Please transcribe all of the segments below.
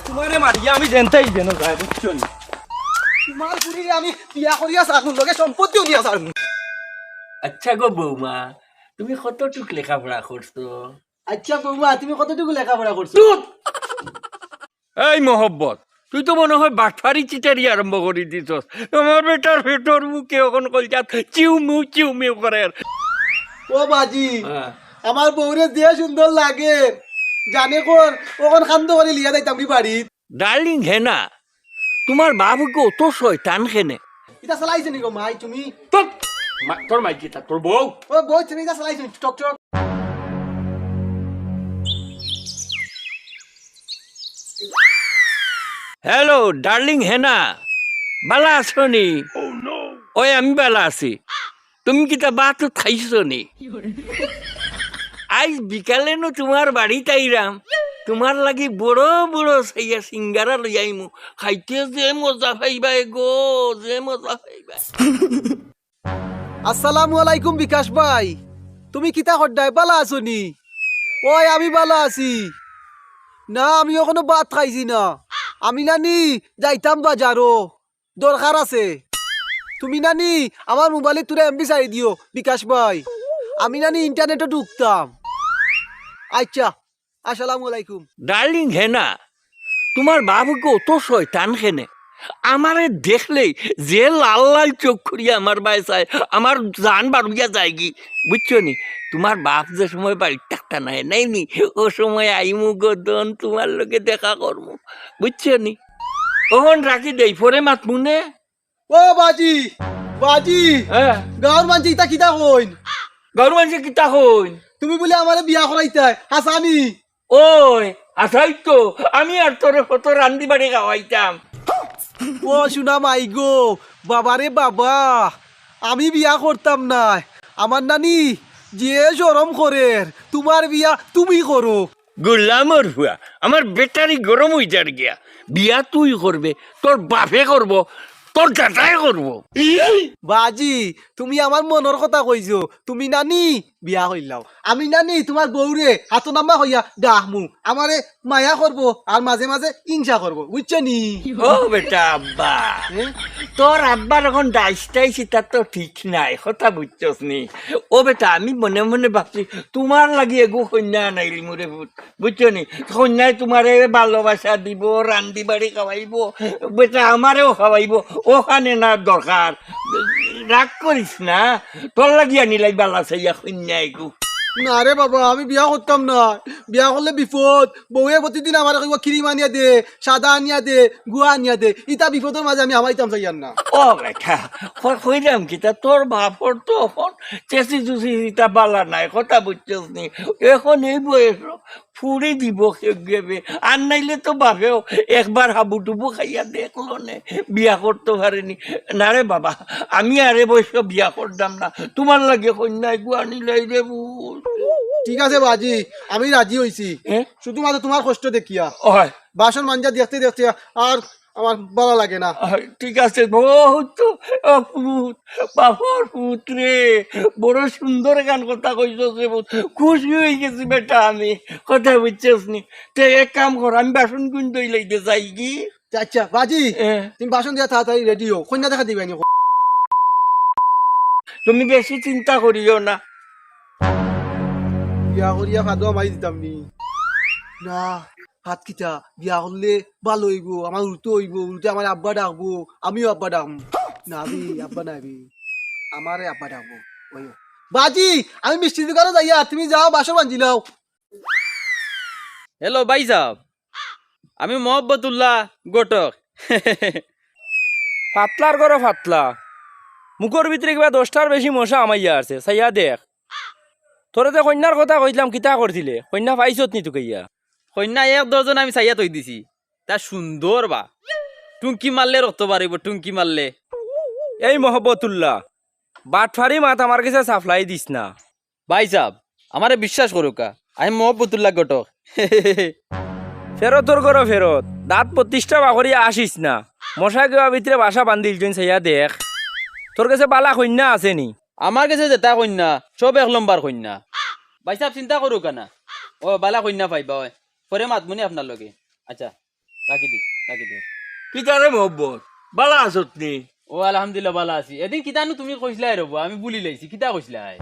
তোমারে মারিয়া আমি জেনতাই যেন যায় বুঝছো নি তোমার পুরি আমি বিয়া করিয়া সারমু লগে সম্পত্তিও দিয়া সারমু। আচ্ছা গো বৌমা, তুমি কতটুক লেখাপড়া করছো? আচ্ছা বৌমা তুমি কতটুকু লেখাপড়া করছো? এই মহব্বত, তুই তো মনে হয় বাটফারি চিটারি আরম্ভ করে দিছস। আমার বেটার ভেতর মুখে এখন কলজাত চিউ মিউ করে। ও বাজি আমার বউরে যে সুন্দর লাগে জানে কোন ওখন খান্দ করে লিয়া যাইতাম নি বাড়িত। ডার্লিং হেনা, তোমার বাবুকে অত শয়তান খেনে? এটা চালাইছে নি গো মাই তুমি? তোর মাইকি তা তোর বউ। ও বউ তুমি এটা চালাইছে টক টক। হ্যালো ডার্লিং হেনা, বালা আছো নি? ওই আমি বালা আছি। তুমি কিতা বাত খাইছো নি? আজ বিকালে নো তোমার বাড়িতে আইরাম, তোমার লাগি বড় বড় সাইয়া সিঙ্গারা লই আইমু। খাইতে যে মজা পাইবা গো, যে মজা পাইবা। আসসালামু আলাইকুম বিকাশ ভাই, তুমি কিতা হড্ডাই বালা আছো নি? ওই আমি বালা আছি না, আমি এখনো ভাত খাইছি না। আমি নানি যাইতাম বাজারও, দরকার আছে। তুমি নানি আমার মোবাইলে তুলে এমবি চাই দিও বিকাশ ভাই, আমি নানি ইন্টারনেটে ঢুকতাম। আচ্ছা আসসালামু আলাইকুম। ডার্লিং হেনা, তোমার বাবুকে অত শয়তান খেনে? আমারে দেখলেই যে লাল লাল চোখ করিয়া আমার বাই চায়, আমার জান বাড়ুইয়া যায় কি বুঝছো নি? তোমার বাপ যে সময় বাড়ির টাকটা নাই নাইনি, ও সময় আইমু গদন তোমার লোকে দেখা করমু বুঝছো নি? ওহন রাখি দেই পরে মাত মুনে। ও বাজি বাজি, হ্যাঁ, গাঁর মানছি ইতা কিতা কইন? গরু মানুষে কিতা হইন? তুমি বলে আমারে বিয়া করাইতাই হাসানি? ওই আসাই তো আমি আর তোরে কত রান্দি বাড়ি খাওয়াইতাম। ও শুনা মাই গো, বাবারে বাবা, আমি বিয়া করতাম না। আমার নানি যে শরম করে, তোমার বিয়া তুমি করো। গোলামর হুয়া, আমার বেটারি গরম হয়ে যার গিয়া। বিয়া তুই করবে, তোর বাপে করব, তোর দাদাই করব। বাজি তুমি আমার মনের কথা কইছো, তুমি নানি বিয়া হইলাও, আমি নানি তোমার বউরে হাত নাম্বা হইয়া ডাহমু, আমারে মায়া করবো আর মাঝে মাঝে হিংসা করবো বুঝছো নি? ও বেটা আব্বা, তোর আব্বার এখন ডাইসটাইছি তার তো ঠিক নাই, কথা বুঝছস নি? ও বেটা আমি মনে মনে ভাবছি তোমার লাগি এগু কন্যা নাইলি মোরে বুঝছো নি? কন্যায় তোমারে ভালোবাসা দিব, রান্দি বাড়ি খাওয়াইব, বেটা আমারেও খাওয়াইব, ওখানে না দরকার। রাগ করিস না, তোর লাগি আনিলাই বালা চাইয়া কন্যা এগু। না রে বাবা, আমি বিয়া করতাম না। বিয়া করলে বিপদ, বউয়ে প্রতিদিন আমার কইব ক্রিম আনিয়া দে, সাদা আনিয়া দে, গুয়া আনিয়া দে, ইটা বিপদের মাঝে আমি হামাইতাম চাইয়ার না। ও বেটা কইলাম কি তা তোর বাপর তো এখন চেঁচি চুচি ইটা বালা নাই, কথা বুঝছস নি? এখন এই বয়স ফুড়ি দিব গেবে, আর নাইলে তো বাপেও একবার হাবুডুবু খাইয়া দেখলো নে, বিয়া করতে পারেনি। না রে বাবা, আমি আরে বয়স বিয়া করতাম না, তোমার লাগে কন্যায় গুয়া নিলাই রে বুঝ। ঠিক আছে বাজি, আমি রাজি হইছি, হ্যাঁ? শুধুমাত্র তোমার কষ্ট দেখিয়া। হয় বাসন মাঞ্জা দেখতে দেখতে আর আমার ভালো লাগে না। ঠিক আছে, বহুত অদ্ভুত বাপর পুত্রে, বড় সুন্দর গান কথা কইছস রে, বহুত খুশি হয়ে গেছি বেটা আমি, কথা বুঝছস নি? তে এক কাম কর, আমি বাসন গুণ দই লাইতে যাই কি? আচ্ছা বাজি, এ, তুমি বাসন দিয়া তাড়াতাড়ি রেডি হও, কন্যা দেখা দিবানি। তুমি বেশি চিন্তা করিও না। বিয়া করিয়া ভাদুয়া মারি দিতাম নি না। হাত কিটা বিয়া করলে ভালো হইব, আমার উল্টো হইব, উল্টে আমার আব্বা ডাকবো, আমিও আব্বা ডাকবো। না আবি আব্বা নাবি, আমারে আব্বা ডাকবো। ওই বাজি, আমি মিষ্টি দোকানে যাইয়া, তুমি যাও বাসন মানজি লাও। হ্যালো ভাই সাহেব, আমি মোহাম্মতুল্লাহ ঘটক। ফাতলার ঘরে ফাতলা, মুখর ভিতরে কিবা 10টার বেশি মশা আমাইয়া আছে, চাইয়া দেখ। তোরে যে কন্যার কথা কইলাম কিতা করছিলে, কন্যা পাইছত নি তোকে ইয়া? কন্যা 1 ডজন আমি চাইয়া তৈ দিছি, তা সুন্দর বা, টুঙ্কি মারলে রক্ত বাড়িব, টুঙ্কি মারলে। এই মোহাম্মতুল্লাহ, বাটফারি মাত আমার কাছে সাপ্লাই দিস না। ভাই সাহেব আমারে বিশ্বাস করুকা, আমি মোহাম্মতুল্লাহ ঘটক। ফেরতর করো ফেরত, দাঁত 25টা বাকরিয়া আসিস না। মশা কেবা ভিতরে বাসা বান্ধিল তুই চাইয়া দেখ। তোর কাছে বালা কন্যা আছে নি? আমার কাছে যেটা কন্যা সব 1 নম্বর কন্যা। ভাই সাহেব চিন্তা করুকা না, ও বালা কন্যা পাইবা, ওই পরে মাতমুনি আপনার লগে। আচ্ছা রাখি দি রাখি দি। কিতারে মহব্বত বালা আসত নি ও আলহামদুলিল্লাহ ভালো আছি। এদিন কিতানো তুমি কইছিলাই রব, আমি ভুলি লাইছি। কিতা কইছিলাই?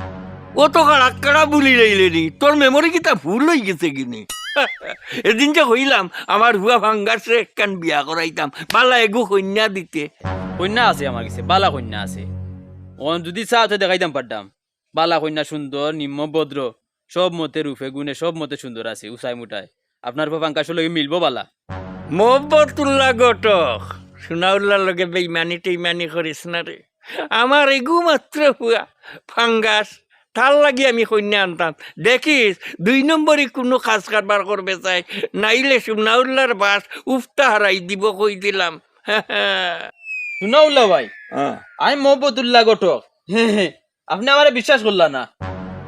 ও তো কারা বুলি লাইলে নি তোর মেমরি কিতা ভুল হয়ে গেছে কিনি এদিন যে হইলাম আমার হুয়া ভাঙ্গাসে একখান বিয়া করাইতাম বালা এগু কন্যা দিতে কন্যা আছে আমার কাছে, বালা কন্যা আছে। ও যদি চাও তো দেখাইতাম পারতাম। বালা কন্যা সুন্দর, নিম্ন ভদ্র, সব মতে রূপে গুণে সব মতে সুন্দর আছে, উচাই মুটায়। আপনার পাঙ্কাশের লগে মিলবো বালা। মহব্বতুল্লাহ গটক সোনাউল্লার লগে বেইমানি টেইমানি করিস না রে আমার এগু মাত্র হুয়া ফাঙ্গাস তার লাগি আমি কন্যা আনতাম দেখিস 2 নম্বরই কোনো কাজ কারবার করবে চাই নাইলে সোনাউল্লার বাস উফতা হারাই দিব কই দিলাম শুনাউল্লাহ ভাই, আমি মোহাম্মদুল্লাহ ঘটক। আপনি আমারে বিশ্বাস করলা না?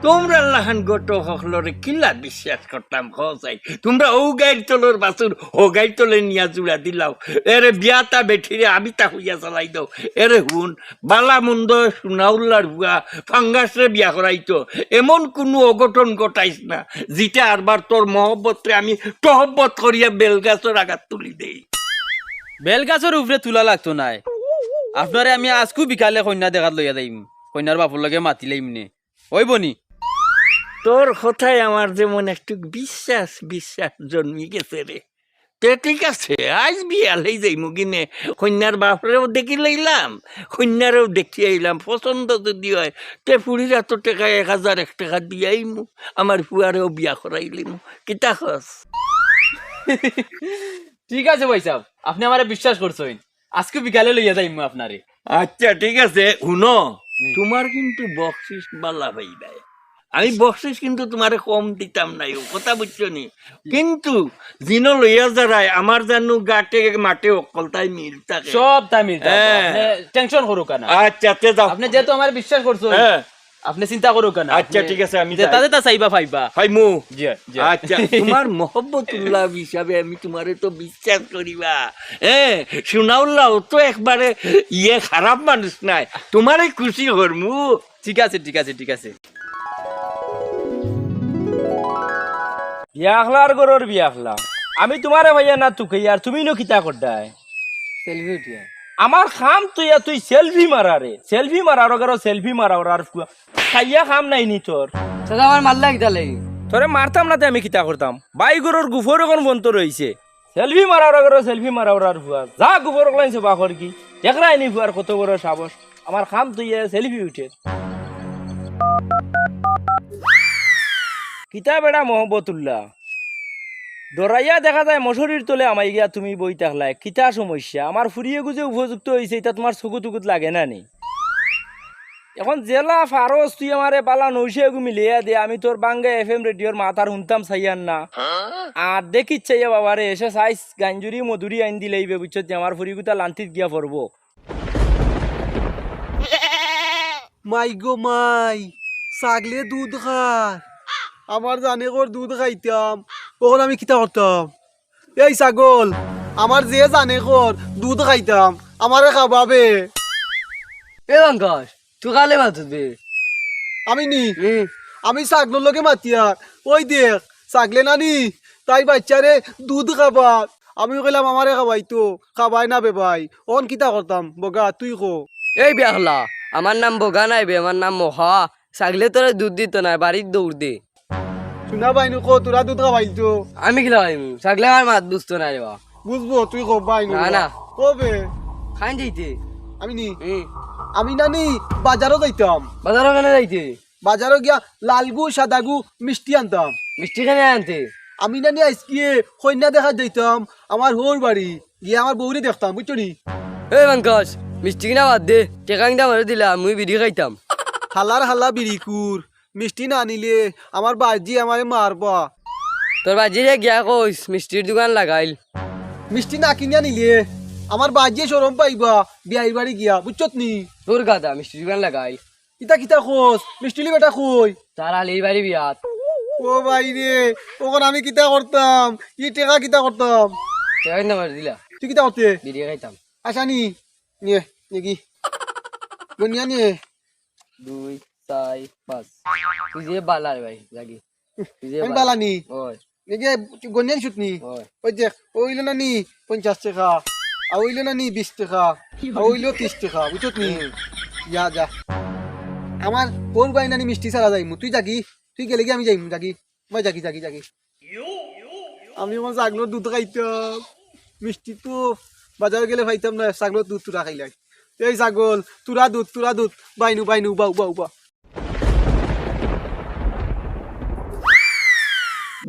তোমরা লাহান গটক হকলরে কিলা বিশ্বাস করতাম খাই তোমরা ও গাইর তলর বাসুর ও গাইর তলে নিয়া জুড়া দিলাও এরে বিয়াতা বেঠিরে আমি তা হইয়া চালাই দাও এরে হুন বালা মন্দ সোনাউল্লার হুয়া ফাঙ্গাসরে বিয়া করাইতো এমন কোনো অঘটন ঘটাইস না যেটা আরবার তোর মহব্বতরে আমি তহব্বত করিয়া বেলগাছর আঘাত তুলি দেই বেলগাছের উপরে তুলা লাগতো নাই। আপনারে আমি আজকু বিকালে কন্যা দেখাত লইয়া যাইম, কন্যার বাপুর লগে মাতি লাইম নে। ওই বনি তোর কথায় আমার যেমন একটু বিশ্বাস বিশ্বাস জন্মি গেছে রে তে ঠিক আছে আজ বিয়ালেই যাই মুগিনে কন্যার বাপরেও দেখি লইলাম কন্যারেও দেখি আইলাম পছন্দ যদি হয় তে ফুড়ির এত টাকা 1001 টাকা দিয়াই মু আমার ফুয়ারেও বিয়া করাইলিম কিতা খস ঠিক আছে ভাই সাহেব, আপনি আমারে বিশ্বাস করছেন। আজকে বিকালে লইয়া যাইম আপনারে। আচ্ছা ঠিক আছে শুনো তোমার কিন্তু বকশিস বালা ভাই ভাই আমি বকশিস কিন্তু তোমারে কম দিতাম নাই ও কথা বুঝছো নি কিন্তু জিনো লইয়া যারাই আমার জানো গাটে মাঠে অকল তাই মিল থাকে সব তামিল হ্যাঁ। টেনশন করুক না। আচ্ছা তে যাও আপনি যেহেতু আমার বিশ্বাস করছেন, হ্যাঁ আপনি চিন্তা করুক না। আচ্ছা ঠিক আছে আমি যেটা যেটা চাইবা পাইবা। ভাই মু জি জি। আচ্ছা তোমার মহব্বতুল্লাহ হিসাবে আমি তোমারে তো বিশ্বাস করিবা হ্যাঁ সোনাউল্লাহ তো একবারে খারাপ মানুষ নাই তোমারে খুশি করমু ঠিক আছে ঠিক আছে ঠিক আছে। বিয়াখলার গরর বিয়াখলা আমি তোমারে ভাইয়া না তুকে আর তুমি নো কিতা করডায় সেলফি উঠিয়া আমার খাম তুই সেলফি মারা রে সেলফি মারার গরো সেলফি মারা আর খাইয়া খাম নাই নি তোর দাদা আমার মাল লাগি তালে তোরে মারতাম না আমি কিতা করতাম বাই গরর গুফর এখন বন্ত রইছে সেলফি মারার গরো সেলফি মারা আর ফুয়া যা গুফর লাইছে বাখর কি দেখরাই নি ফুয়ার কত বড় সাহস আমার খাম তুই সেলফি উঠে কিতা বেড়া মোহাম্মতুল্লাহ দরাইয়া দেখা যায় মশরির তলে আমাই গিয়া তুমি বই থাকলাই কিতা সমস্যা আমার ফুরিয়ে গুজে উপযুক্ত হয়েছে এটা তোমার চকু টুকুত লাগে না নি এখন জেলা ফারস তুই আমারে বালা নৌশে গু মিলিয়া দে আমি তোর বাঙ্গা FM রেডিওর মাথার শুনতাম চাইয়ান না আর দেখিত চাইয়া বাবারে এসে সাইজ গাঞ্জুরি মধুরি আইন দিলেইবে বুঝছো যে আমার ফুরিগুতা লান্তিত গিয়া পড়বো মাই গো মাই ছাগলে দুধ খায় আমার জানে কর দুধ খাইতাম তখন আমি কিতা করতাম এই ছাগল আমার যে জানে কর দুধ খাইতাম আমারে খাবাবে এ বাঙ্কাস তুই কালে মাতুবে আমি নি আমি ছাগলের লগে মাতিয়ার ওই দেখ ছাগলে নানি তাই বাচ্চারে দুধ খাবার আমি কইলাম আমারে খাবাইতো খাবাই না বে ভাই অন কিতা করতাম বগা তুই কো এই বিয়াহলা আমার নাম বগা নাই বে আমার নাম মহা ছাগলে তোরা দুধ দিত না বাড়ির দৌড় দে শুনা বাইনু কো তোরা দুধ খাবাইতো আমি কি লাগাইম ছাগলে আমার মাত বুঝতো না রে বা বুঝবো তুই কো বাইনু না, না। কবে খাই যাইতে আমি নি আমি নানি বাজারও যাইতাম বাজার ওখানে যাইতে বাজারও গিয়া লালগু সাদাগু মিষ্টি আনতাম মিষ্টি খানে আনতে আমি নানি আজকে কন্যা দেখা যাইতাম আমার হোর বাড়ি গিয়ে আমার বউরে দেখতাম বুঝছো নি এই বাঙ্কাস মিষ্টি কিনা বাদ দে টেকা কিনা মারে দিলা মুই বিড়ি খাইতাম হালার হালা বিড়িকুর মিষ্টি না আনিলে আমার বাজি আমারে মারবা তোর বাজিরে গিয়া কইস মিষ্টির দোকান লাগাইল মিষ্টি না কিনে আনিলে আমার বাজি সরম পাইবা বিয়াই বাড়ি গিয়া বুঝছত নি তোর গাদা মিষ্টির দোকান লাগাইল কিতা কিতা খোঁজ মিষ্টিলি বেটা কই তার আলি বাড়ি বিয়াত ও ভাই রে ওখন আমি কিতা করতাম ই টেকা কিতা করতাম টেকা কিনা মারে দিলা তুই কিতা করতে বিড়ি খাইতাম আশা নি নিয়ে নাকি বনিয়া নিয়ে 2 4 5 তুই যে বালার ভাই লাগি তুই যে আমি বালানি ওই নাকি গনিয়ান শুটনি ওই দেখ ওইলো না নি 50 টাকা আর ওইলো না নি 20 টাকা আর ওইলো 30 টাকা বুঝছত নি যা যা আমার কোন বাই নানি মিষ্টি ছাড়া যাইমু তুই জাগি তুই গেলে কি আমি যাইমু জাগি মই জাগি জাগি জাগি আমি আমার ছাগলের দুধ খাইতাম মিষ্টি তো বাজারে গেলে খাইতাম না ছাগলের দুধ তুরা খাইলাই এই ছাগল তুরা দুধ বাইনু বাইনু বাউ বাউ বা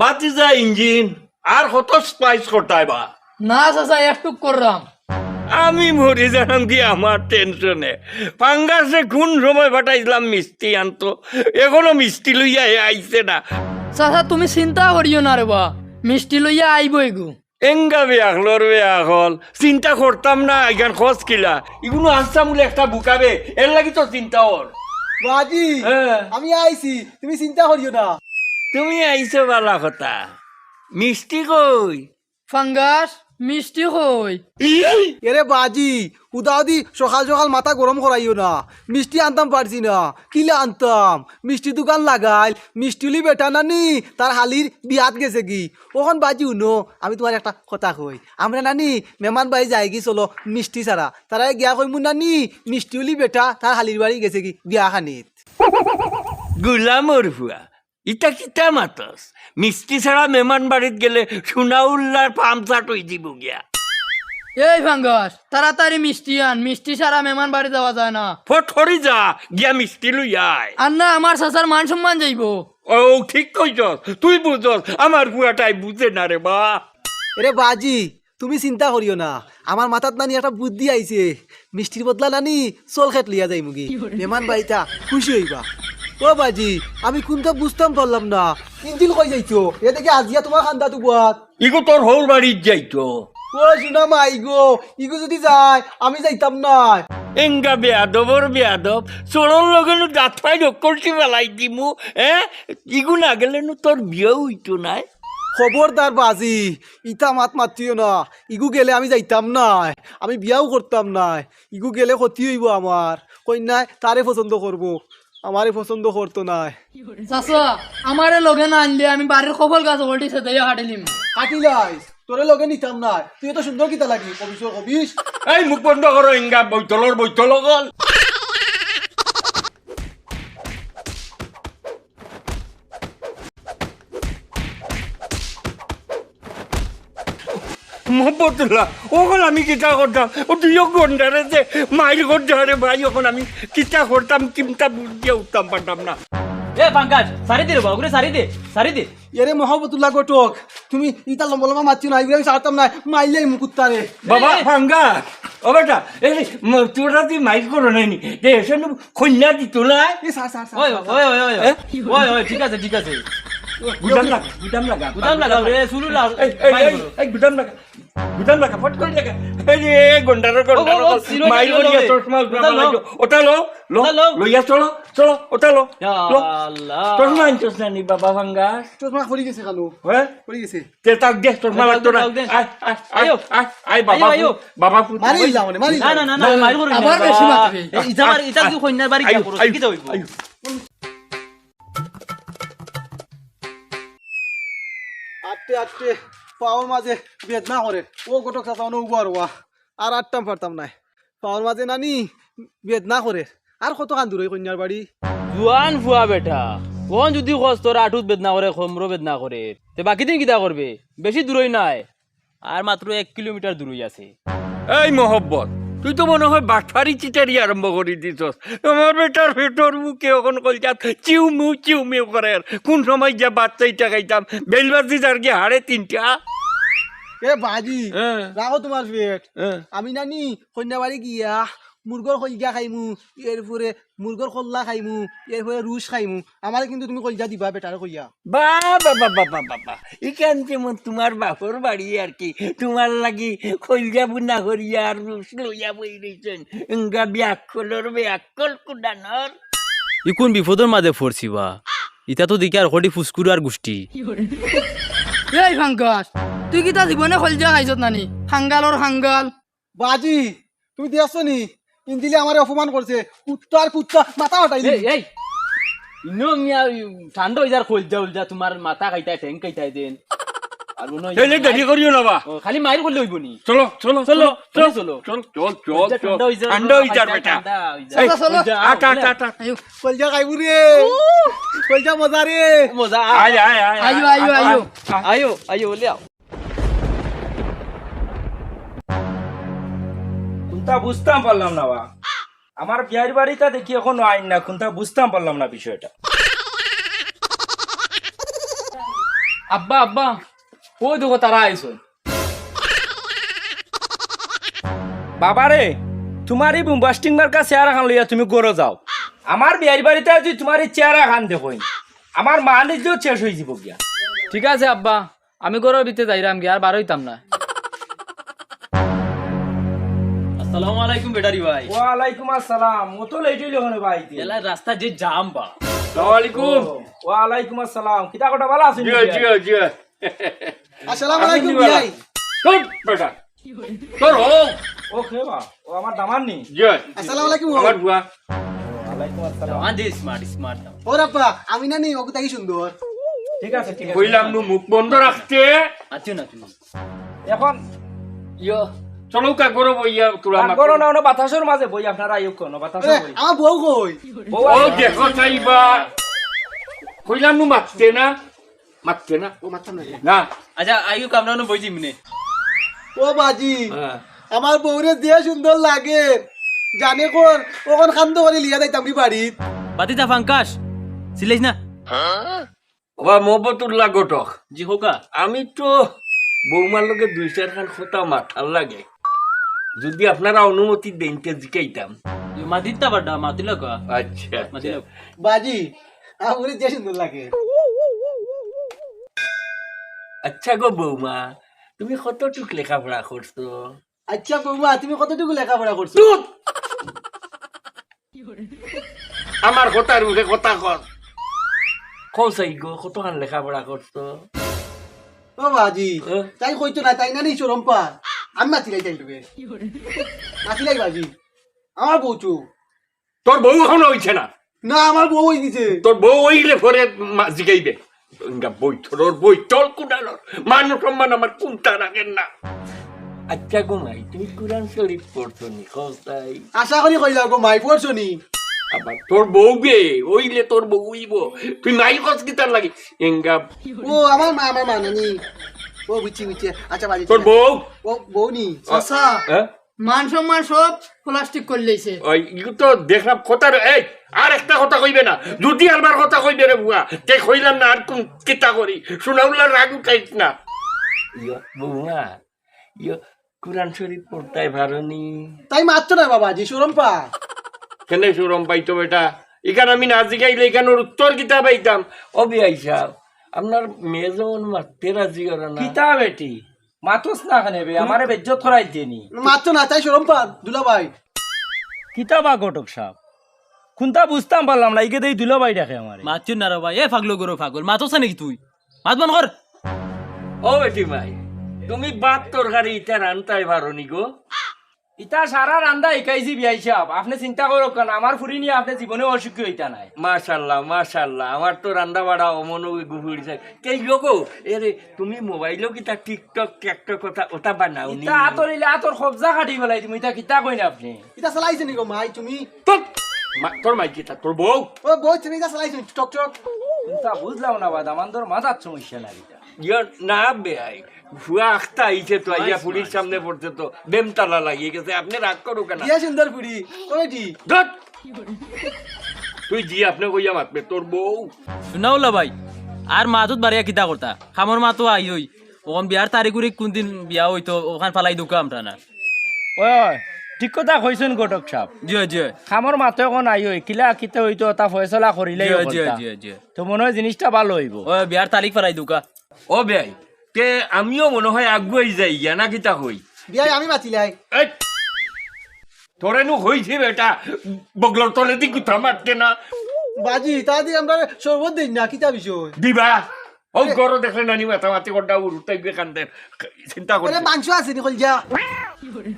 বাতি যা ইঞ্জিন আর কত স্পাইস করতাই বা না চাচা একটু করলাম আমি মরে যালাম কি আমার টেনশনে পাঙ্গাসে কোন সময় পাঠাইছিলাম মিষ্টি আনতো এখনো মিষ্টি লইয়া আইছে না চাচা তুমি চিন্তা করিও না রে বা মিষ্টি লইয়া আইব এগু এঙ্গা বেয়াখলর বেয়াখল চিন্তা করতাম না এখান খোঁজ কিলা এগুলো আসতাম বলে একটা বুকাবে এর লাগি তো চিন্তা ওর বাজি হ্যাঁ। আমি আইছি তুমি চিন্তা করিও না তুমি আইছো বালা কথা মিষ্টি কই ফাঙ্গাস মিষ্টি কই এরে বাজি উদাদি সকাল সকাল মাথা গরম করাইও না মিষ্টি আনতাম পারছি না কিলে আনতাম মিষ্টি দোকান লাগাইল মিষ্টিলি বেটা নানি তার হালির বিয়াত গেছে কি ওখান বাজি উনো আমি তোমার একটা কথা কই আমরা নানি মেহমান বাড়ি যাই কি চলো মিষ্টি ছাড়া তারা গিয়া কইমু নানি মিষ্টিলি বেটা তার হালির বাড়ি গেছে কি বিয়া খানিত গুলামর হুয়া ইটা কিতা মাতস মিষ্টি ছাড়া মেহমান বাড়িত গেলে সোনা উল্লার পামচাট হয়ে দিব গিয়া এই ফাঙ্গাস তাড়াতাড়ি মিষ্টি আন মিষ্টি ছাড়া মেহমান বাড়ি যাওয়া যায় না ফটফরি যা গিয়া মিষ্টি লইয়াই আর না আমার চাচার মান সম্মান যাইব ও ঠিক কইছস তুই বুঝছস আমার বুয়াটাই বুঝে না রে বা এরে বাজি তুমি চিন্তা করিও না আমার মাথাত নানি একটা বুদ্ধি আইছে মিষ্টির বদলা নানি চল খেত লিয়া যাই মুগি মেহমান বাড়িটা খুশি হইবা ও বাজি আমি কোনটা বুঝতাম পারলাম না ইঞ্জিল কই যাইছো এ দেখে আজিয়া তোমার খান্দা দুবাত ইগো তোর হৌর বাড়ির যাইতো ও শুনা মাই গো ইগো যদি যায় আমি যাইতাম না এঙ্গা বেয়াদবর বেয়াদব চোরর লগেনো দাঁত পাই রক্ষি পেলাই দিমু ইগু না গেলে তোর বিয়েও হইতো নাই খবরদার বাজি ইটা মাত মাতিও না ইগু গেলে আমি যাইতাম না আমি বিয়াও করতাম না ইগু গেলে ক্ষতি হইব আমার কন্যায় তারে পছন্দ করব আমারে পছন্দ করতো না চাচা আমারে লগে না আনলে আমি বাড়ির কফল গাছ ওল্টি সাথে হাঁটিলিম কাটিলাইস তোরে লগে নিতাম না তুই তো সুন্দর কিতা লাগি কবিস কবিস এই মুখ বন্ধ করো এঙ্গা বৈতল গল মোহাম্মদুল্লাহ ওখন আমি কিতা করতাম ও তুইও গন্ডারে যে মাইল গন্ডারে ভাই ওখন আমি কিতা করতাম কিমটা বুঝিয়ে উঠতাম পারতাম না এ পাঙ্কাজ সারি দে রে বাবু রে সারি দে এরে মোহাম্মতুল্লাহ গটক তুমি ইটা লম্বা লম্বা মারছি না আমি সারতাম না মাইলে মুকুত্তারে বাবা ভাঙ্গা ও বেটা এই তোরা তুই মাইল করো নাইনি দে এসে কন্যা দিত না এ সার সার সার ওই ঠিক আছে গুদাম লাগা গুদাম লাগাও রে শুরু লাও এই গুদাম লাগা ফট করে লাগা এই যে গন্ডার সিরো মাইল জানি করিয়া লো, চশমা ওটা লো। ওটা লো ওটা লো। লইয়া চলো ওটা লো লো। আল্লাহ চশমা আনছস না নি বাবা ভাঙ্গা চশমা পড়ে গেছে কালো হ্যাঁ পড়ে গেছে তে তাক দে চশমা তাক লাগতো দে, না তাক দে। আয় আয় বাবা আইও। বাবা পুত মারি যাও মারি না না না মাইল করুন আবার বেশি মারবে। ইটা কি কন্যার বাড়ি গিয়া করো কি হইব আটটে আটটে পাওয়ার মাঝে বেদনা করে ও গোটক চাচানো উবার হওয়া আর আটটাম পারতাম নাই পাওয়ার মাঝে নানি বেদনা করে আর কত কান দূর কন্যার বাড়ি জুয়ান ফুয়া বেটা কোন যদি কস তোর আঠুত বেদনা করে খমরো বেদনা করে তে বাকি দিন কিতা করবে বেশি দূরই নাই আর মাত্র 1 কিলোমিটার দূরই আছে এই মোহব্বত তুই তো মনে হয় বাটফারি চিটারি আরম্ভ করে দিছস আমার বেটার ভেতর মুখে এখন কলকাত চিউ করে আর কোন সময় যা বাচ্চাইটা খাইতাম বেলবাজি যার কি হাড়ে 3টা এ বাজি হ্যাঁ। রাখো তোমার পেট হ্যাঁ। আমি নানি কন্যা বাড়ি গিয়া মুরগর কলজা খাইমু এরপরে মুরগর কল্লা খাইমু এরপরে রুশ খাইমু আমার কিন্তু তুমি কলজা দিবা বেটার কইয়া বাবা এখান যেমন তোমার বাপর বাড়ি আর কি তোমার লাগি খৈলজা বুনা করিয়া আর রুস লইয়া বই রইছেন এঙ্গা ব্যাকল কুডানর ইকুন বিপদের মাঝে পড়ছি বা ইটা তো দেখি আর হটি ফুসকুর আর গোষ্ঠী এই ফাঙ্গাস তুই কি তা জীবনে খলজা খাইছত নানি হাঙ্গালর হাঙ্গাল বাজি তুমি দিয়াছো নি ইঞ্জিলে আমারে অপমান করছে কুত্তা মাথা হটাইলি এই ইনো মিয়া ঠান্ডা হয়ে যার খোলজা উলজা তোমার মাথা খাইতাই ঠ্যাং খাইতাই দেন তাহলে দেরি করিও না বা খালি মাইর করলে হইব নি চলো চলো চলো চলো, চলো চলো। চল চল চল ঠান্ডা হই যাও, ঠান্ডা হই যার বেটা এই, চলো, চলো। আটা আটা আটা আয়ো কলজা খাইবু রে কলজা মজা রে মজা আয় আয় আয় আয়ো আয়ো আয়ো আয়ো আয়ো লিয়াও কোনটা বুঝতাম পারলাম না বা আমার বিয়ের বাড়িটা দেখি এখনো আইন না কোনটা বুঝতাম পারলাম না বিষয়টা আব্বা আব্বা ওই দেখো তারা আইছো বাবারে তোমারই বুম্বাস্টিং মার্কা চেয়ার খান লইয়া তুমি গড়ে যাও আমার বিয়ের বাড়িতে যদি তোমার এই চেয়ার খান দেখোই আমার মা নিজেও শেষ হয়ে যাব গিয়া ঠিক আছে আব্বা আমি ঘরের ভিতরে যাইরাম গিয়া আর বার হইতাম না আসসালামু আলাইকুম বেটারি ভাই ওয়ালাইকুম আসসালাম ও তো লেট হইলো হনে ভাই এলা রাস্তা যে জাম বা আসসালামু আলাইকুম ওয়ালাইকুম আসসালাম কিতা কটা ভালো আছেন জিও জিও জিও আসসালামু আলাইকুম ভাই চুপ বেটা তোর ও ও খেবা ও আমার দামান নি জিও আসসালামু আলাইকুম আমার বুয়া ওয়ালাইকুম আসসালাম আন দে স্মার্ট স্মার্ট ও রাব্বা আমি না নি ওকে তাকি সুন্দর ঠিক আছে ঠিক আছে কইলাম নু মুখ বন্ধ রাখতে আচ্ছা না তুমি এখন ইয়ো চলো কা করো বইয়া তোরা আর করো না বাতাসের মাঝে বই আপনারা আইও কোন বাতাসের বই আমার বউ কই ও দেখো চাইবা কইলাম নু মারতে না ও মাথা না না আচ্ছা আইও কামরানো বইছি মিনে ও বাজি হ্যাঁ। আমার বউরে যে সুন্দর লাগে জানে কোন ওখান খান্দ করে লিয়া যাইতাম নি বাড়িত বাতিতা ফাঙ্কাশ সিলাইছ না ওবা মহবতুল্লাহ গটক জি হোকা আমি তো বৌমার লগে দুই চার খান খোতা মাথার লাগে যদি আপনারা অনুমতি দেন তে জিকাইতাম মাতিতা বাড্ডা মাতিলা কা আচ্ছা মাতিলা বাজি আমার যে সুন্দর লাগে আচ্ছা গো বৌমা তুমি কতটুক লেখাপড়া করছো আচ্ছা বৌমা তুমি কতটুকু লেখাপড়া করছো চুপ! আমার কথার মুখে কথা কর কৌসাই গো কতখান লেখাপড়া করছো ও বাজি এ? তাই কইতো না তাই না নি চরম্পা আমি মাতিলাই তাই তোকে মাতিলাই বাজি আমার বউ চু তোর বউ এখনো হইছে না না আমার বউ হয়ে গেছে তোর বউ হইলে পরে জিগাইবে বৈঠর বৈঠল কুডালর মান সম্মান আমার কোনটা রাখেন না আচ্ছা গো মাই তুমি কোরআন শরীফ পড়ছো নি কৌসাই আশা করি কইলা গো মাই পড়ছো নি আবার তোর বউ বে ওইলে তোর বউ হইব তুই নাই কস কি তার লাগি এঙ্গা ও আমার মা নানি ও বুঝছি বুঝছি আচ্ছা বাজি তোর বউ ও বউ নি চাচা হ্যাঁ মান সম্মান সব প্লাস্টিক করে লইছে ওই ইগু তো দেখলাম কথা এই আর একটা কথা কইবে না যদি আলবার কথা কইবে রে বুয়া তে কইলাম না আর কোন কিতা করি শুনাউলার রাগ উঠাইছ না বুয়া কোরআন শরীফ পড়তাই ভারনি তাই মারতো না বাবাজি চরম্পা কেন সুরম পাইতো বেটা এখানে আমি না জিগাইলে এখানে ওর উত্তর কিতা পাইতাম অবি আইসা আপনার মেয়ে যেমন মারতে রাজি করে না কিতা বেটি মাতস না খানে বে আমারে বেজ্জত করাই দেনি মারতো না তাই চরম্পা দুলা ভাই কিতা বা ঘটক সাহেব কোনটা বুঝতাম পারলাম না ইকে দেই দুলা ভাই ডাকে আমারে মাতিও না রে ভাই এ ফাগলো গরো পাগল মাতছ নাকি তুই মাত বন কর ও বেটি ভাই তুমি বাত তরকারি ইটা রান্তাই ভারনি গো ইতা সারা রান্দা একাইছি বিয়াই সাহেব আপনি চিন্তা করো কেন আমার ফুরি নিয়ে আপনি জীবনে অসুখী হইতা নাই মাশাল্লাহ মাশাল্লাহ আমার তো রান্না বাড়া অমনোই গুহুড়ি যায় কে লোকো এরে তুমি মোবাইলও কিতা টিকটক টিকটক কথা ওটা বানাও নি ইতা আতরিলে আতর খবজা কাটি ফেলাই তুমি ইতা কিতা কইনা আপনি এটা চালাইছে নি গো মাই তুমি তোর মাই কিতা তোর বউ ও বউ তুমি এটা চালাইছো টক টক চিন্তা বুঝলাম না বাদ আমার তোর মাথার সমস্যা নাই ইতা না বেআই ভুয়া আখতা আইছে তো আইয়া পুলিশ সামনে পড়ছে তো বেমতালা লাগিয়ে গেছে আপনি রাগ করো কেন দিয়া সুন্দর পুরি কইটি ধুৎ! তুই জি আপনি কইয়া মাতবে তোর বউ শুনাওলা ভাই আর মাতুত বাড়িয়া কিতা করতা খামর মাতো আই হই ওখান বিয়ার তারিখুরি কোনদিন বিয়া হইতো ওখান ফালাই দুকা আমরা না ওই ঠিক কথা কইছেন ঘটক সাহেব জি জি খামর মাতে কোন আই হই কিলা কিতে হইতো তা ফয়সালা করিলেই জি হইতা। জি জি তো মনে হয় জিনিসটা ভালো হইব ও বিয়ার তারিখ ফালাই দুকা ও বেআই তে আমিও মনে হয় আগুয়াই যাই গিয়া না কিতা হই বিয়াই আমি মাতিলাই এই, তোরে নু হইছে বেটা বগলর তলে দি কুথা মারতে না বাজি তা দিয়ে আমরা শরবত দেই না কিতা বিষয় দিবা ও গর দেখলে নানি মাথা মাতি কড্ডা উড়তাই গে কান্দে চিন্তা করে আরে মাংস আছে নি কলজা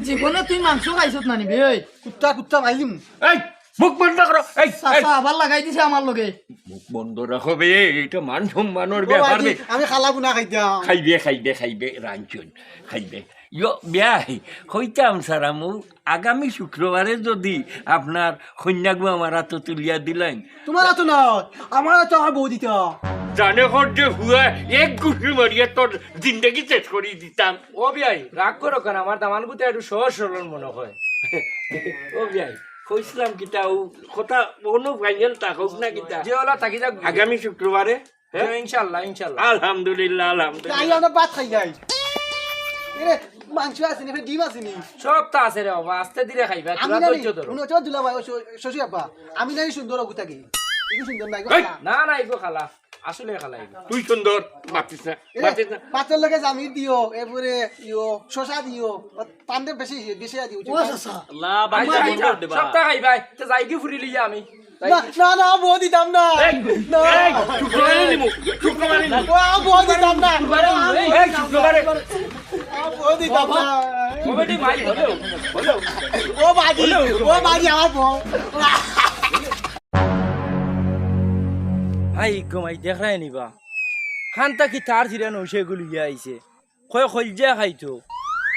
জীবনে তুই মাংস খাইছত নানি বে ওই কুত্তা কুত্তা মাইলিম এই মুখ বন্ধ করো এই চাচা আবার লাগাই দিছে আমার লগে মুখ বন্ধ রাখো বে এটা মান সম্মানের ও ব্যাপার বাজি, বে আমি খালা গুনা খাইতাম খাইবে রাঞ্চন খাইবে ইয়ো বিয়াই কইতাম সারামু আগামী শুক্রবারে যদি আপনার কন্যাগু আমার হাতে তুলিয়া দিলেন তোমার তো না আমার তো আমার বউ দিতা জানে হর যে হুয়া এক ঘুষি মারিয়া তোর জিন্দগি শেষ করে দিতাম ও বিয়াই রাগ করো কেন আমার দামান গুতে একটু সহজ সরল মনে হয় ও বিয়াই কইছিলাম কিতা ও কথা কোনো ফাইনাল থাকুক না কিতা যে ওলা থাকি যাক আগামী শুক্রবারে হ্যাঁ ইনশাল্লাহ ইনশাল্লাহ আলহামদুলিল্লাহ তাই আলহামদুলিল্লাহ আমরা ভাত খাই যাই এরে মাংস আসেনি ফের ডিম আসেনি সব তা আছে রে বাবা আস্তে ধীরে খাইবা আমি তোরা জানি ধৈর্য ধরো উনি হচ্ছে দুলা ভাই শশী আব্বা আমি জানি সুন্দর অবু থাকি একটু সুন্দর নাই গো এই! খালা। না না ইগো খালা আসলে খালা ইগো তুই সুন্দর বাতিস না এরে, বাতিস না পাতের লগে জামির দিও এরপরে শশা দিও পান্ডে বেশি বেশি দিও ও চাচা সপ্তাহ খাইবা তো যাই কি ফুরি লিয়া আমি না না না বউ দিতাম না না এই, শুক্রবারে নিমু শুক্রবারে নিমু ও বউ দিতাম না এই শুক্রবারে বউ দিতাম না কমেডি ভাই হলো ও বাজি আমার বউ ভাই গমাই দেখাই নিবা খানটা কি তার ছিলেন ওসে গুলি আইছে কয় খলজা খাইতো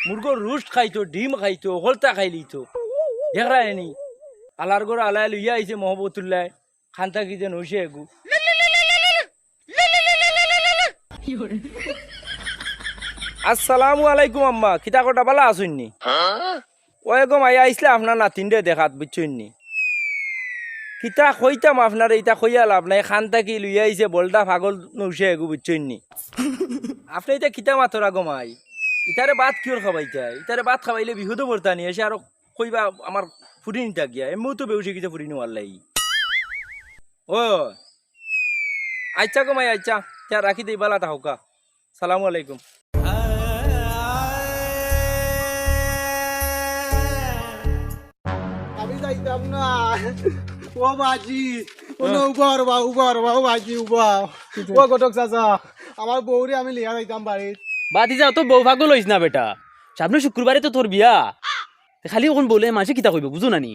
মুরগোর রুস্ট খাইতো ডিম খাইতো হলতা খাইলিতো দেখাই নি আলার গড় আলাই লইয়া আইছে মহবতুল্লাহ খানটা কি যেন ওসে এগু আসসালামু আলাইকুম আম্মা কিতা কটা বালা আসুননি ওই গো মাই আইসলে আপনার নাতিন রে দেখাত বুঝছুননি কিতা কইতাম আপনার এইটা কইয়া লাভ নাই খানটা কি লইয়া আইছে বলটা পাগল নৌসে এগু বুঝছুননি আপনি এটা কিতা মাতরা গো মাই ইতারে ভাত কিওর খাবাইতা ইতারে ভাত খাবাইলে বিহুদও বর্তা নি এসে আর কইবা আমার ফুরি নিতা গিয়া এমনিও তো বেউসে কিছু ফুরি নেওয়ার লাই ও আচ্ছা গো মাই আচ্ছা তা রাখি দেই বালা তাহকা সালামু আলাইকুম আমি যাইতাম না ও বাজি ও উবার বা ও বাজি উবা ও গটক চাচা আমার বউরে আমি লিয়া যাইতাম বাড়িত বাতি যাও তো বউ ভাগ্য লইস না বেটা সামনে শুক্রবারে তো তোর বিয়া খালি ওখান বলে মাসে কিতা কইবে বুঝো নানি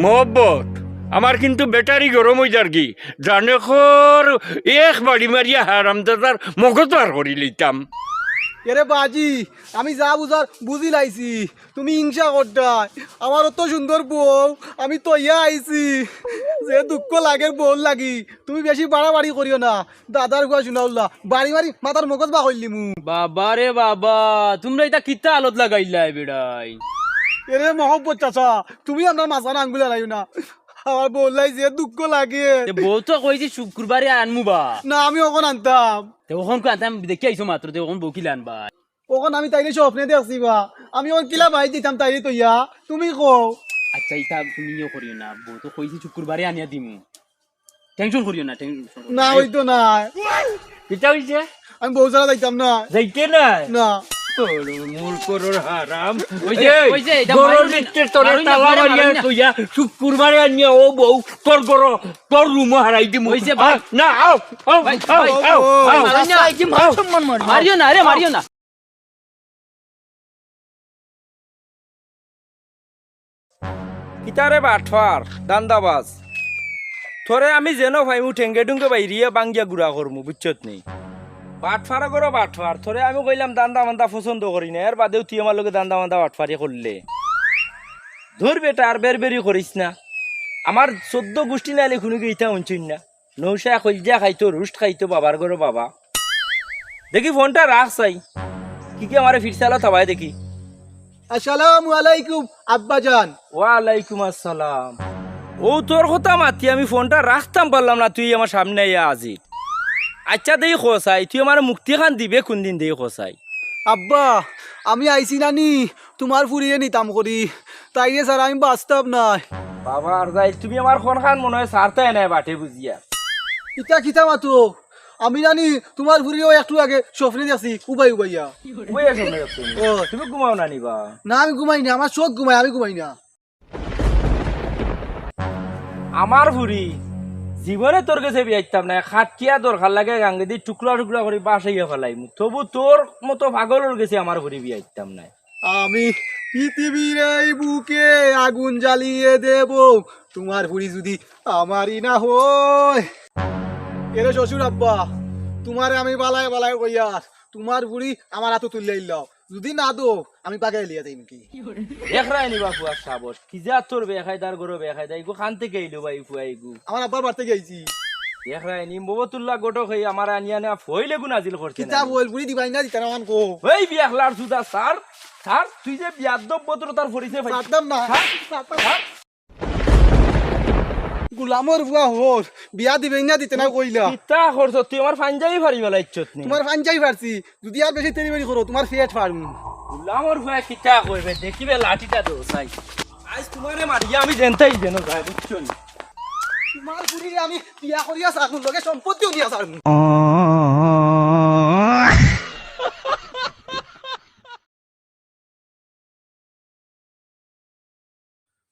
মোহব্বত আমার কিন্তু ব্যাটারি গরম হয়ে যার কি জানে খর এক বাড়ি মারিয়া হারামদাদার মগজ বার করি লইতাম এরে বাজি আমি যা বুঝার বুঝি লাইছি তুমি হিংসা করতাই আমার অত সুন্দর বউ আমি তো ইয়া আইছি যে দুঃখ লাগে বউ লাগি তুমি বেশি বাড়াবাড়ি করিও না দাদার গুয়া শুনাউল্লা বাড়ি বাড়ি মাথার মগজ বা করলি মু বাবা রে বাবা তোমরা এটা কিতা আলত লাগাইলাই বেড়াই এরে মহব্বত চাচা তুমি আপনার মাঝখানে আঙ্গুলে লাইও না আমার বউ লাই যে দুঃখ লাগে বউ তো কইছি শুক্রবারে আনমু বা না আমি ওখান আনতাম ওখান কো আনতাম দেখি আইসো মাত্র ওখান বউ কিলা আনবা ওখান আমি তাইলে স্বপ্নে দেখছি বা আমি ওখান কিলা ভাই দিতাম তাইলে তো ইয়া তুমি কও আচ্ছা ইতা তুমি ইয়ে করিও না বউ তো কইছি শুক্রবারে আনিয়া দিমু টেনশন করিও না টেনশন না হইতো না কিতা হইছে আমি বউ ছাড়া যাইতাম না যাইতে নাই না মূল করোর হারাম ওই যে এটা গরর মারুন না, দিতে তোরে মারুন না, তালা মারুন মারিয়া না। কইয়া শুক্রবারে আনিয়া ও বউ তোর গর তোর রুম হারাই দিমু ওই যে ভাই। না আও আও ভাই, আও ভাই, আও আও মারুন না, কি মান সম্মান মারি মারিও না রে মারিও না কিতারে বাটফার দান্দাবাজ থরে আমি যেন ভাইমু ঠেঙ্গে টুঙ্গে বাইরিয়া বাঙ্গিয়া গুড়া করমু বুঝছত নেই বাটফারা করো বাটফার থরে আমি কইলাম দান্দা মান্দা পছন্দ করি না এর বাদেও তুই আমার লগে দান্দা মান্দা বাটফারি করলে ধর বেটা আর বেরি করিস না আমার 14 গোষ্ঠী নাইলে কোনো কি ইটা উঞ্চিন না নৌসা কলজা খাইতো রুষ্ট খাইতো বাবার ঘরে বাবা দেখি ফোনটা রাখ চাই কি আমারে ফিরসালা থাবাই দেখি আসসালামু আলাইকুম আব্বাজান ওয়ালাইকুম আসসালাম ও তোর কথা মাতি আমি ফোনটা রাখতাম পারলাম না তুই আমার সামনে আইয়া আজি আচ্ছা দেই খোসাই তুই আমার মুক্তি খান দিবে কোন দিন দেই খোসাই আব্বা আমি আইছি নানি তোমার ফুরিয়ে নিতাম করি তাইরে স্যার আমি বাস্তব নাই বাবা আর যাই তুমি আমার ফোন খান মনে হয় সারতাই নাই বাটে বুঝিয়া কিতা কিতা মাতো আমি জানি তোমার ফুরিয়েও একটু আগে স্বপ্নে যাচ্ছি উবাই উবাইয়া ওই আসো না তুমি। ও তুমি ঘুমাও না নিবা না আমি ঘুমাই না আমার চোখ ঘুমাই আমি ঘুমাই না আমার ভুরি জীবনে তোর কাছে বিয়াইতাম না খাটকিয়া দরকার লাগে গাঙ্গে দিয়ে টুকরা টুকরা করে বাসাইয়া ফেলাই তবু তোর মতো পাগলের গেছে আমার ভুরি বিয়াইতাম না আমি পৃথিবীর এই বুকে আগুন জ্বালিয়ে দেব তোমার বুড়ি যদি আমারই না হয়। এরে শ্বশুর আব্বা, তোমারে আমি বালায় বালায় কইয়ার তোমার বুড়ি আমার হাতে তুললে ইল্লাও, যদি না দো আমি পাকাই লিয়া যাই কি। একরাই নিবা ফুয়ার সাবস কি যা তোর বেখাই তার গরো বেখাই তাই গো খান থেকে আইলো ভাই ফুয়াই গু আমার আব্বার বাড়তে গেছি, একরাই নি ববতুল্লাহ গোটক হই আমার আনিয়া না ফইলে গুণ আজিল করছে কিতা বল বুড়ি দিবাই না দিতা না মান কো ওই বিয়াখলার সুদা স্যার স্যার তুই যে বিয়াদব বতর তার পরিচয় ভাই সারতাম না। গুলামর বুয়া হোর বিয়া দিবেই না দিতে না কইলা, কিতা করছ তুই আমার পাঞ্জাবি ফারি বেলা ইচ্ছত নি তোমার পাঞ্জাই পারছি, যদি আর বেশি তেরি বেরি করো তোমার ফেট ফার্ম। গুলামর ফুয়া কিতা কইবে দেখিবে লাঠিটা দো চাই আজ তোমারে মারিয়া আমি জেনতাই জেনো যায় বুঝছো নি তোমার বুড়ি আমি বিয়া করিয়া সারমু, লগে সম্পত্তিও দিয়া সারমু।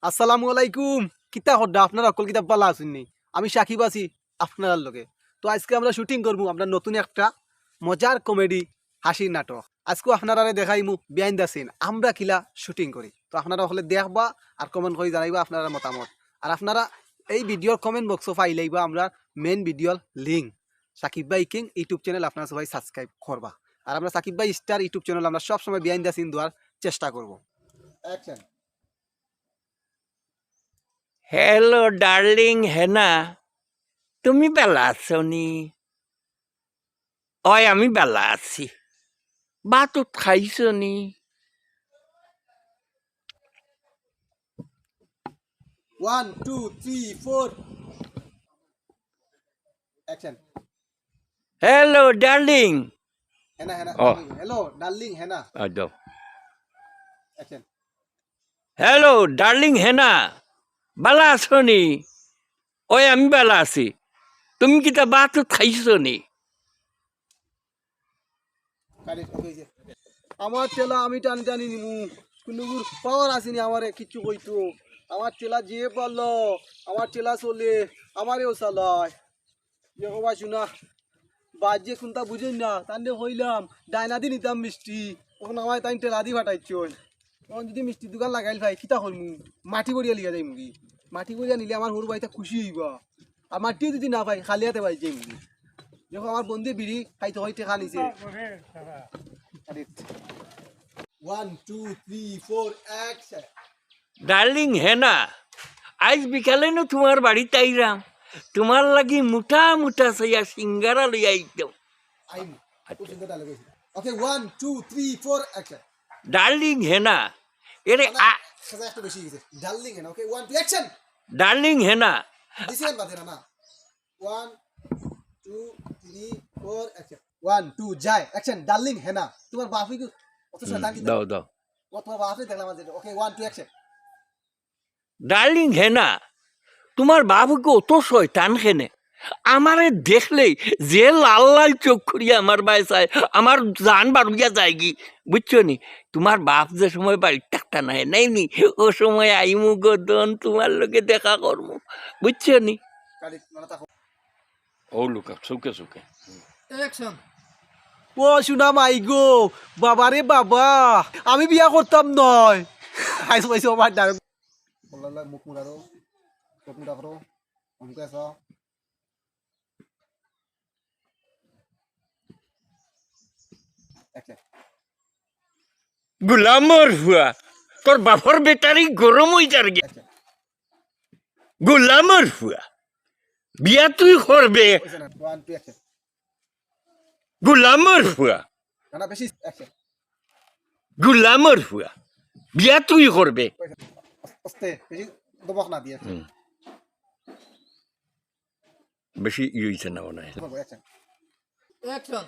আসসালামু আলাইকুম, কিতা হড্ডা আপনারা অকল কিতাব পালা আসুননি, আমি সাকিব আছি আপনার লগে। তো আজকে আমরা শুটিং করবো আমরা নতুন একটা মজার কমেডি হাসির নাটক। আজকে আপনারা দেখাইমু বিহাইন্ড দ্য সিন আমরা কিলা শুটিং করি। তো আপনারা হলে দেখবা আর কমেন্ট করে জানাইবা আপনারা মতামত। আর আপনারা এই ভিডিওর কমেন্ট বক্সও পাইলাইবা আমরা মেন ভিডিওর লিঙ্ক। সাকিব ভাই কিং ইউটিউব চ্যানেল আপনারা সবাই সাবস্ক্রাইব করবা। আর আমরা সাকিব ভাই স্টার ইউটিউব চ্যানেল আমরা সবসময় বিহাইন্ড দ্য সিন দেওয়ার চেষ্টা করবো। অ্যাকশন। হ্যালো ডার্লিং হেনা, তুমি বেলা আছো নি? ওই আমি বেলা আছি। বাতুত খাইছো নি? 1 2 3 4 অ্যাকশন। Hello darling. হেনা হেনা ও। হ্যালো ডার্লিং হেনা দাও। অ্যাকশন। হ্যালো ডার্লিং হেনা, বেলা আছো নি? ওই আমি বেলা আছি। তুমি কিতা বাতুত খাইছো নি? আমার টেলা আমি টানি টানি নিমু, কোনো পাওয়ার আসেনি আমারে কিচ্ছু কইতো। আমার টেলা যে পারলো আমার টেলা চলে আমারেও চালায়। দেখো ভাই শুনা বাজে কোনটা বুঝেন না তান্ডে হইলাম ডাইনা দি নিতাম মিষ্টি, তখন আমার তাই টেলা দি ফাটাইছন। তখন যদি মিষ্টি দোকান লাগাইল ভাই কিতা করমু, মাটি বড়িয়া লিয়া যাই মুগি। মাটি বড়িয়া নিলে আমার সরু ভাইটা খুশি হইবা। আর মাটি যদি না পাই খালিয়াতে পাই যাই মুগি। দেখো আমার বন্ধু বিড়ি খাইতে হয় টেকা নিছে। 1 2 3 4 অ্যাকশন। ডার্লিং হেনা, আজ বিকালে না তোমার বাড়িতে আইরাম। তোমার লাগি মুঠা মুঠা সাইয়া সিঙ্গারা লইয়া আইতাম। আইম খুব সুন্দর ডায়লগ হইছে। ওকে 1 2 3 4 অ্যাকশন। ডার্লিং হেনা, এরে সাজা একটু বেশি গেছে ডার্লিং না। ওকে 1 2 অ্যাকশন। ডার্লিং হেনা, দিছেন বাদে না 1 2 3 4 অ্যাকশন। 1 2 যায় অ্যাকশন। ডার্লিং হেনা তোমার বাপি কি অত শয়তান কি দাও দাও। ও তোমার বাপি দেখলাম আজ। ওকে 1 2 অ্যাকশন। ডার্লিং হেনা, তোমার বাবুকে অত শয়তান খেনে? আমারে দেখলেই যে লাল লাল চোখ করিয়া আমার বাই চায়, আমার জান বাড়িয়া যায় কি বুঝছো নি? তোমার বাপ যে সময় বাড়ির টাকটা নাই নাইনি, ও সময় আইমু গদন তোমার লোকে দেখা করমু বুঝছো নি? গাড়ি মানে তাকো। ও লুকা চুকে চুকে। অ্যাকশন। ও শুনা মাই গো বাবারে বাবা, আমি বিয়া করতাম নয়। আইসো আইসো আমার ডায়লগ বললা মুখ মুড়ারো চোখ মুড়া করো অমকে আসো। অ্যাকশন। গুলামর হুয়া, তোর বাপর বেটারি গরম হয়ে যার গে। অ্যাকশন। গুলামর হুয়া, বিয়া তুই করবে? 1 2 অ্যাকশন। গুলামর হুয়া, না বেশি অ্যাকশন। গুলামর হুয়া, বিয়া তুই করবে? আস্তে বেশি দবক না দিয়ে বেশি ই হইছে না মনে হয়। অ্যাকশন। অ্যাকশন।